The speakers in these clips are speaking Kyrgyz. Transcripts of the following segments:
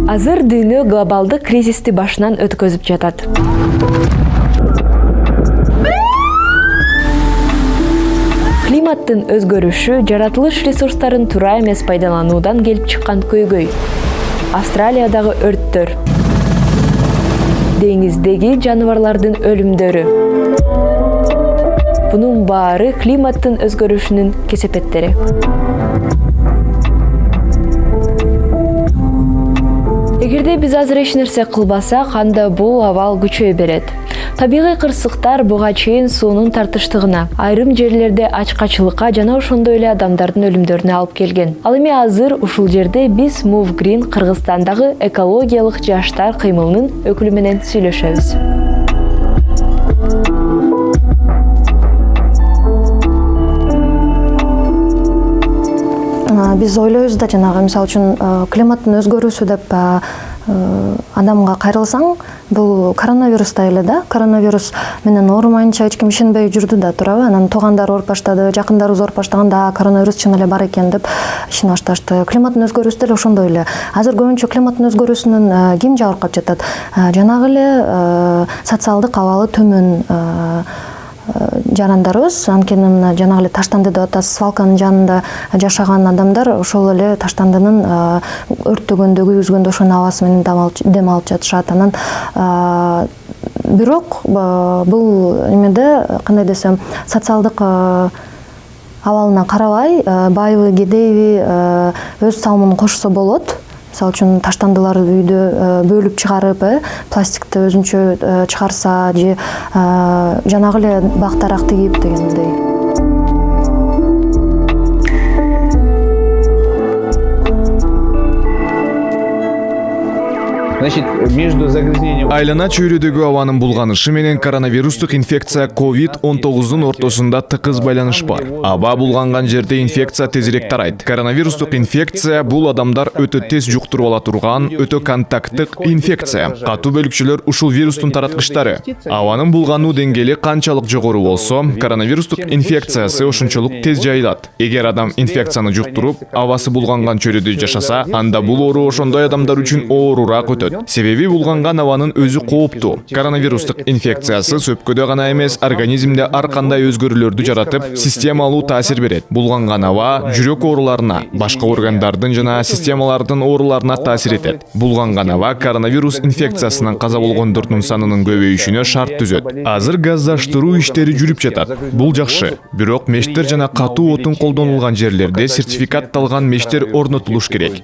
Азыр дүйнө глобалдык кризисти башынан өткөзүп жатат. Климаттын өзгөрүшү жаратылыш ресурстарын туура эмес пайдалануудан келип чыккан көйгөй. Австралиядагы өрттөр. Деңиздеги жаныбарлардын өлүмдөрү. Бунун баары климаттын өзгөрүшүнүн кесепеттери. Эгерде биз азыр эч нерсе кылбасак, анда бул абал күчөй берет. Табигый кырсыктар буга чейин суунун тартыштыгына, айрым жерлерде ачкачылыкка жана ошондой эле адамдардын өлүмдөрүнө алып келген. Ал эми азыр ушул жерде биз Move Green Кыргызстандагы экологиялык жаштар кыймылынын өкүлү менен сүйлөшөбүз. Биз ойлойбуз да жанагы мисалы үчүн климаттын өзгөрүүсү деп адамга кайрылсаң, бул коронавирустай эле да. Коронавирус менен оорумайынча эч ким ишенбей жүрдү да, туурабы? Анан туугандар ооруп баштады, жакындарыбыз ооруп баштаганда коронавирус чын эле бар экен деп ишене башташты. Климаттын өзгөрүүсү деле ошондой эле. Азыр көбүнчө климаттын өзгөрүүсүнөн ким жабыркап жатат? Жанагы эле социалдык абалы төмөн жарандарыбыз, анткени мына жанагы эле таштанды деп атасыз, свалканын жанында жашаган адамдар ошол эле таштандынын өрттөгөндө, күйгүзгөндө ошонун абасы менен дем алып жатышат. Анан бирок бул эмеде кандай десем, социалдык абалына карабай, байыбы, кедейби өз салымын кошсо болот. Мисалы үчүн таштандылар үйдө бөлүп чыгарып, пластикти өзүнчө чыгарса, же жанагы эле бактарақ тигип дегендей. Айлана чөйрөдөгү абанын булганышы менен коронавирустук инфекция COVID-19 ортосунда тыкыз байланыш бар. Аба булганган жерде инфекция тезирээк тарайт. Коронавирустук инфекция бул адамдар өтө тез жуктуруп ала турган, өтө контакттык инфекция. Катуу бөлүкчөлөр ушул вирустун тараткычтары. Абанын булгануу деңгээли канчалык жогору болсо, коронавирустук инфекциясы ошончолук тез жайылат. Эгер адам инфекцияны жуктуруп, абасы булганган чөйрөдө жашаса, анда бул оору ошондой адамдар үчүн оорураак өтөт. Себеби булганган абанын өзү кооптуу. Коронавирустук инфекциясы сөпкөдө гана эмес, организмде ар кандай өзгөрүүлөрдү жаратып, системалуу таасир берет. Булганган аба жүрөк ооруларына, башка органдардын жана системалардын ооруларына таасир этет. Булганган аба коронавирус инфекциясынан каза болгондордун санынын көбөйүшүнө шарт түзөт. Азыр газдаштыруу иштери жүрүп жатат. Бул жакшы. Бирок мештер жана катуу отун колдонулган жерлерде сертификатталган мештер орнотулуш керек.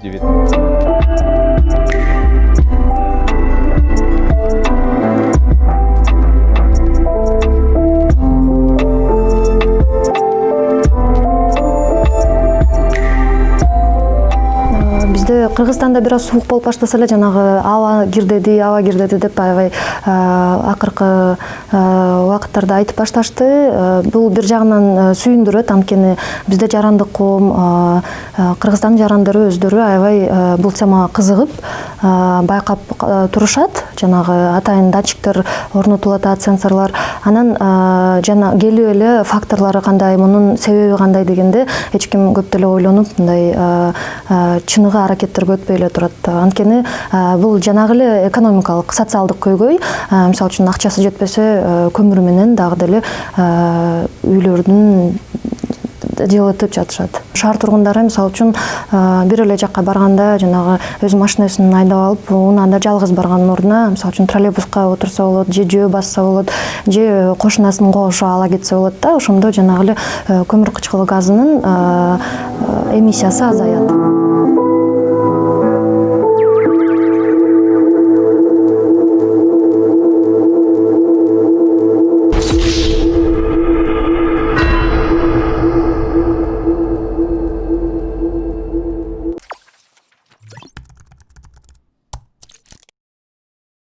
Кыргызстанда бир аз суук болуп баштаса эле жанагы аба кирдеди деп аябай акыркы убакыттарда айтып башташты. Бул бир жагынан сүйүндүрөт, анткени бизде жарандык коом, Кыргызстандын жарандары өздөрү аябай бул тема кызыгып байкап турушат. Жанагы атайын датчиктер орнотулат, сенсорлор. Анан жана келип эле факторлору кандай, мунун себеби кандай дегенде эч ким көп деле ойлонуп, мындай чыныгы аракеттер өтпөй эле турат. Анткени бул жанагы эле экономикалык, социалдык көйгөй. Мисалы үчүн акчасы жетпесе, көмүр менен дагы деле үйлөрдүн жылытып жатышат. Шаар тургундары мисалы үчүн бир эле жакка барганда жанагы өз машинасын айдап алып, унаада жалгыз барганын ордуна мисалы үчүн троллейбуска отурса болот, же жөө басса болот, же кошунасын кошо ала кетсе болот да. Ошондо жанагы эле көмүр кычкылы газынын эмиссиясы азаят.